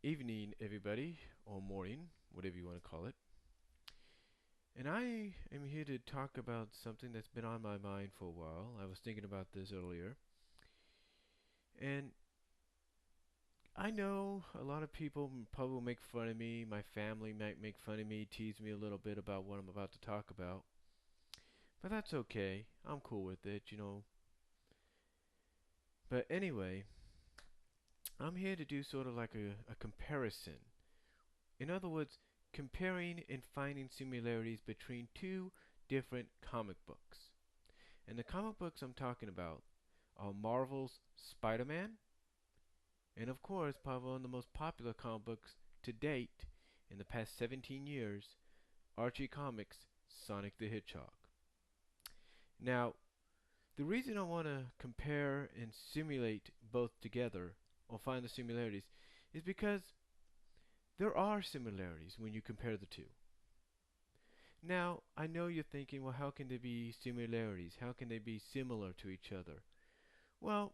Evening, everybody, or morning, whatever you want to call it. And I am here to talk about something that's been on my mind for a while. I was thinking about this earlier. And I know a lot of people probably will make fun of me. My family might make fun of me, tease me a little bit about what I'm about to talk about. But that's okay. I'm cool with it. But anyway, I'm here to do sort of like a comparison. In other words, comparing and finding similarities between two different comic books. And the comic books I'm talking about are Marvel's Spider-Man, and of course, probably one of the most popular comic books to date in the past 17 years, Archie Comics' Sonic the Hedgehog. Now, the reason I want to compare and simulate both together, or find the similarities, is because there are similarities when you compare the two. Now, I know you're thinking, well, how can there be similarities? How can they be similar to each other? Well,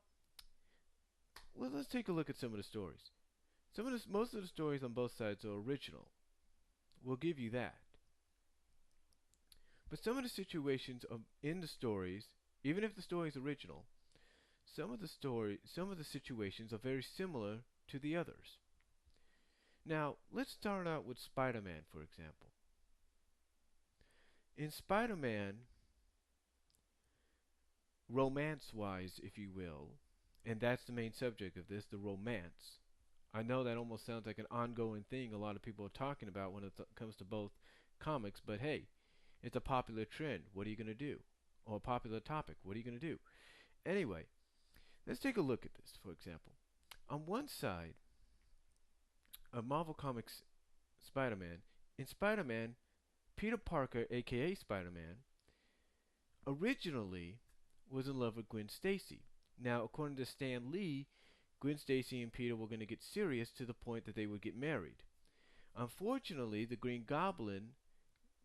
let's take a look at some of the stories. Most of the stories on both sides are original. We'll give you that. But some of the situations in the stories, even if the story is original, some of the situations are very similar to the others. Now, let's start out with Spider-Man, for example. In Spider-Man, romance-wise, if you will, and that's the main subject of this, the romance. I know that almost sounds like an ongoing thing a lot of people are talking about when it comes to both comics, but hey, it's a popular trend. What are you going to do? Or a popular topic. What are you going to do? Anyway, let's take a look at this, for example. On one side of Marvel Comics Spider-Man, in Spider-Man, Peter Parker, aka Spider-Man, originally was in love with Gwen Stacy. Now, according to Stan Lee, Gwen Stacy and Peter were going to get serious to the point that they would get married. Unfortunately, the Green Goblin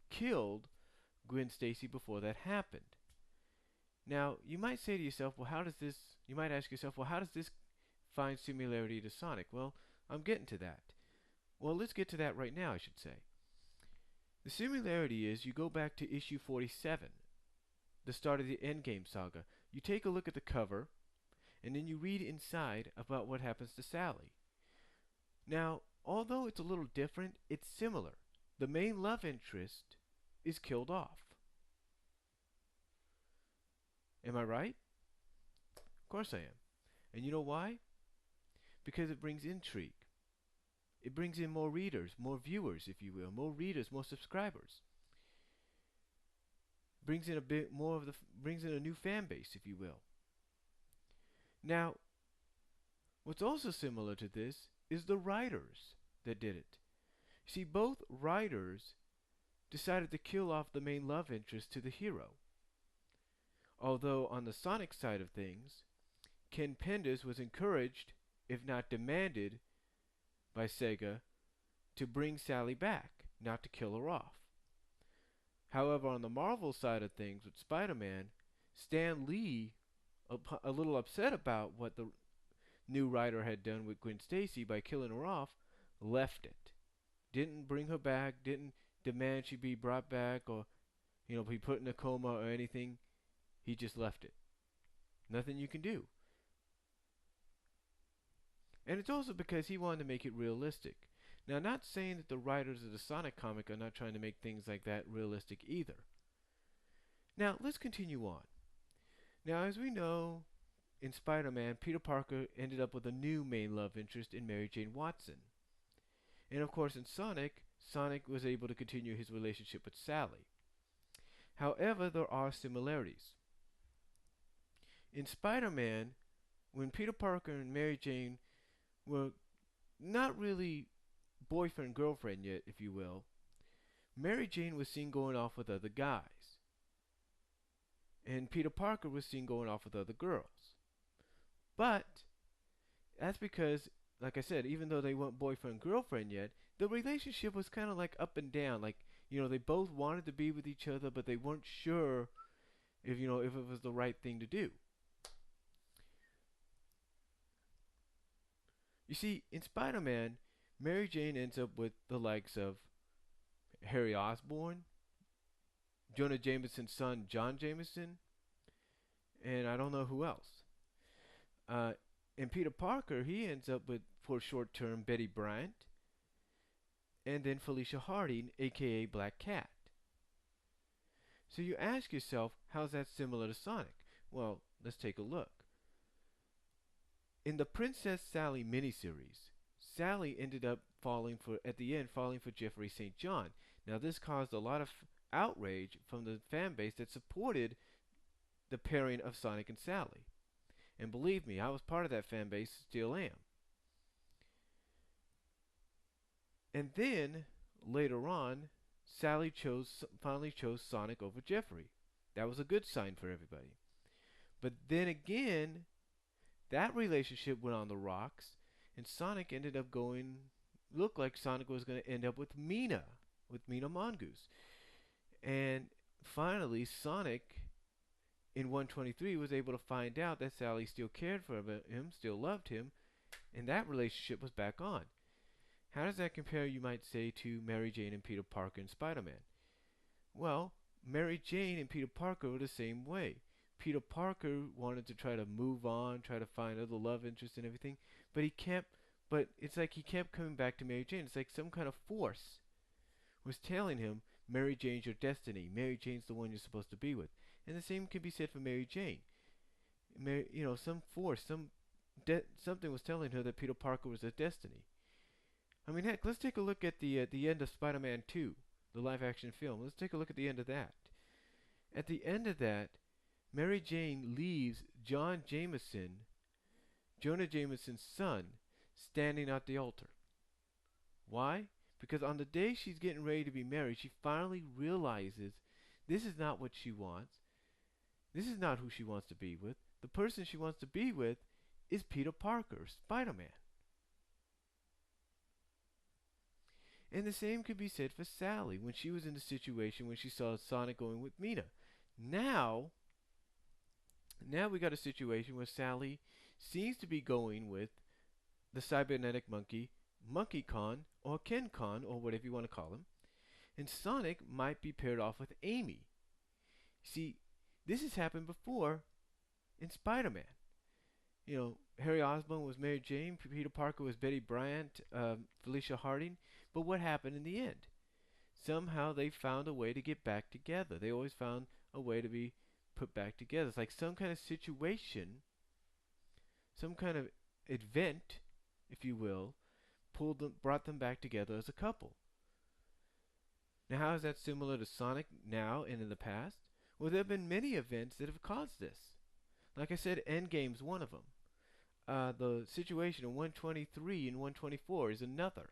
killed Gwen Stacy before that happened. Now, you might say to yourself, well, you might ask yourself, well, how does this find similarity to Sonic? Well, I'm getting to that. Well, let's get to that right now, I should say. The similarity is you go back to issue 47, the start of the Endgame saga. You take a look at the cover, and then you read inside about what happens to Sally. Now, although it's a little different, it's similar. The main love interest is killed off. Am I right? Of course I am. And you know why? Because it brings intrigue. It brings in more readers, more viewers, if you will, more readers, more subscribers. Brings in a bit more of the brings in a new fan base, if you will. Now, what's also similar to this is the writers that did it. See, both writers decided to kill off the main love interest to the hero. Although on the Sonic side of things, Ken Penders was encouraged, if not demanded, by Sega to bring Sally back, not to kill her off. However, on the Marvel side of things with Spider-Man, Stan Lee, a little upset about what the new writer had done with Gwen Stacy by killing her off, left it. Didn't bring her back, didn't demand she be brought back or, be put in a coma or anything. He just left it. Nothing you can do. And it's also because he wanted to make it realistic. Now, not saying that the writers of the Sonic comic are not trying to make things like that realistic either. Now, let's continue on. Now, as we know, in Spider-Man, Peter Parker ended up with a new main love interest in Mary Jane Watson. And of course, in Sonic, Sonic was able to continue his relationship with Sally. However, there are similarities. In Spider-Man, when Peter Parker and Mary Jane were not really boyfriend girlfriend yet, if you will, Mary Jane was seen going off with other guys. And Peter Parker was seen going off with other girls. But that's because, like I said, even though they weren't boyfriend girlfriend yet, the relationship was kind of like up and down. Like, they both wanted to be with each other, but they weren't sure if it was the right thing to do. You see, in Spider-Man, Mary Jane ends up with the likes of Harry Osborn, Jonah Jameson's son John Jameson, and I don't know who else. Uh, and Peter Parker, he ends up with, for short term, Betty Bryant, and then Felicia Harding, aka Black Cat. So you ask yourself, how's that similar to Sonic? Well, let's take a look. In the Princess Sally miniseries, Sally ended up falling for, at the end, falling for Jeffrey St. John. Now, this caused a lot of outrage from the fan base that supported the pairing of Sonic and Sally. And believe me, I was part of that fan base, still am. And then, later on, Sally finally chose Sonic over Jeffrey. That was a good sign for everybody. But then again, that relationship went on the rocks, and Sonic ended up going, looked like Sonic was going to end up with Mina Mongoose. And finally, Sonic in 123 was able to find out that Sally still cared for him, still loved him, and that relationship was back on. How does that compare, you might say, to Mary Jane and Peter Parker and Spider-Man? Well, Mary Jane and Peter Parker were the same way. Peter Parker wanted to try to move on, try to find other love interests and everything, but it's like he kept coming back to Mary Jane. It's like some kind of force was telling him, Mary Jane's your destiny. Mary Jane's the one you're supposed to be with. And the same can be said for Mary Jane. Some force, something was telling her that Peter Parker was her destiny. I mean, heck, let's take a look at the end of Spider-Man 2, the live-action film. Let's take a look at the end of that. At the end of that, Mary Jane leaves Jonah Jameson's son, standing at the altar. Why? Because on the day she's getting ready to be married, she finally realizes this is not what she wants. This is not who she wants to be with. The person she wants to be with is Peter Parker, Spider-Man. And the same could be said for Sally when she was in the situation when she saw Sonic going with Mina. Now we got a situation where Sally seems to be going with the cybernetic monkey, Monkey Khan, or Ken Khan, or whatever you want to call him. And Sonic might be paired off with Amy. See, this has happened before in Spider-Man. Harry Osborn was Mary Jane, Peter Parker was Betty Bryant, Felicia Harding. But what happened in the end? Somehow they found a way to get back together. They always found a way to be put back together. It's like some kind of situation, some kind of event, if you will, brought them back together as a couple. Now, how is that similar to Sonic now and in the past? Well, there have been many events that have caused this. Like I said, Endgame's one of them. The situation in 123 and 124 is another.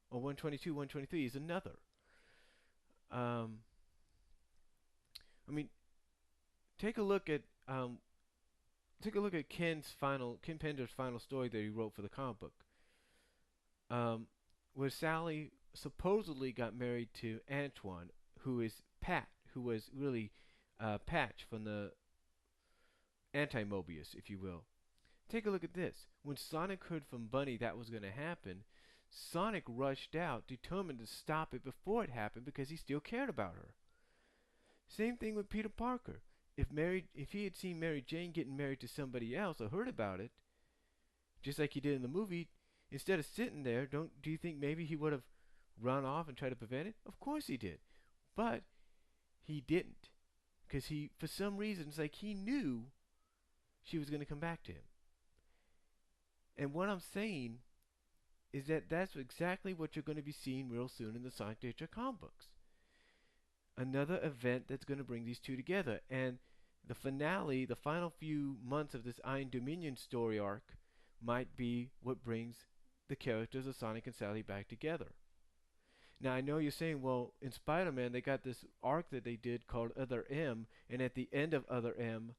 Or 122, 123 is another. I mean, take a look at Ken Pender's final story that he wrote for the comic book, where Sally supposedly got married to Antoine, who is Pat, who was really Patch from the anti-Mobius, if you will. Take a look at this. When Sonic heard from Bunny that was going to happen, Sonic rushed out, determined to stop it before it happened because he still cared about her. Same thing with Peter Parker. If he had seen Mary Jane getting married to somebody else or heard about it, just like he did in the movie, instead of sitting there, do you think maybe he would have run off and tried to prevent it? Of course he did. But he didn't. Because for some reason, it's like he knew she was going to come back to him. And what I'm saying is that that's exactly what you're going to be seeing real soon in the Sonic the Hedgehog comic books. Another event that's going to bring these two together. And the finale, the final few months of this Iron Dominion story arc might be what brings the characters of Sonic and Sally back together. Now, I know you're saying, well, in Spider-Man, they got this arc that they did called Other M, and at the end of Other M,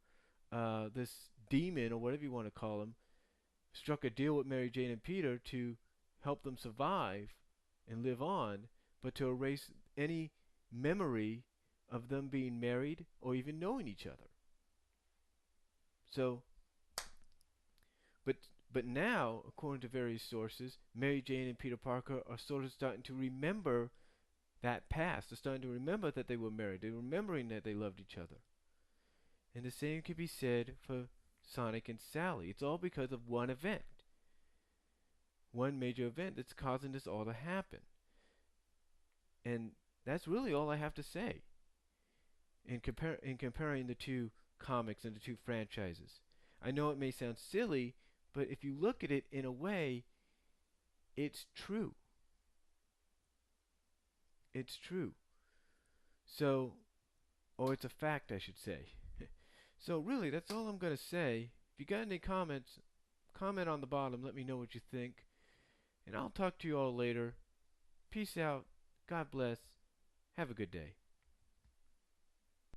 this demon, or whatever you want to call him, struck a deal with Mary Jane and Peter to help them survive and live on, but to erase any memory of them being married or even knowing each other. So, but But now, according to various sources, Mary Jane and Peter Parker are sort of starting to remember that past. They're starting to remember that they were married. They're remembering that they loved each other. And the same can be said for Sonic and Sally. It's all because of one event. One major event that's causing this all to happen. And that's really all I have to say in comparing the two comics and the two franchises. I know it may sound silly, but if you look at it in a way, it's true. It's true. So, or it's a fact, I should say. So really, that's all I'm going to say. If you got any comments, comment on the bottom. Let me know what you think. And I'll talk to you all later. Peace out. God bless. Have a good day.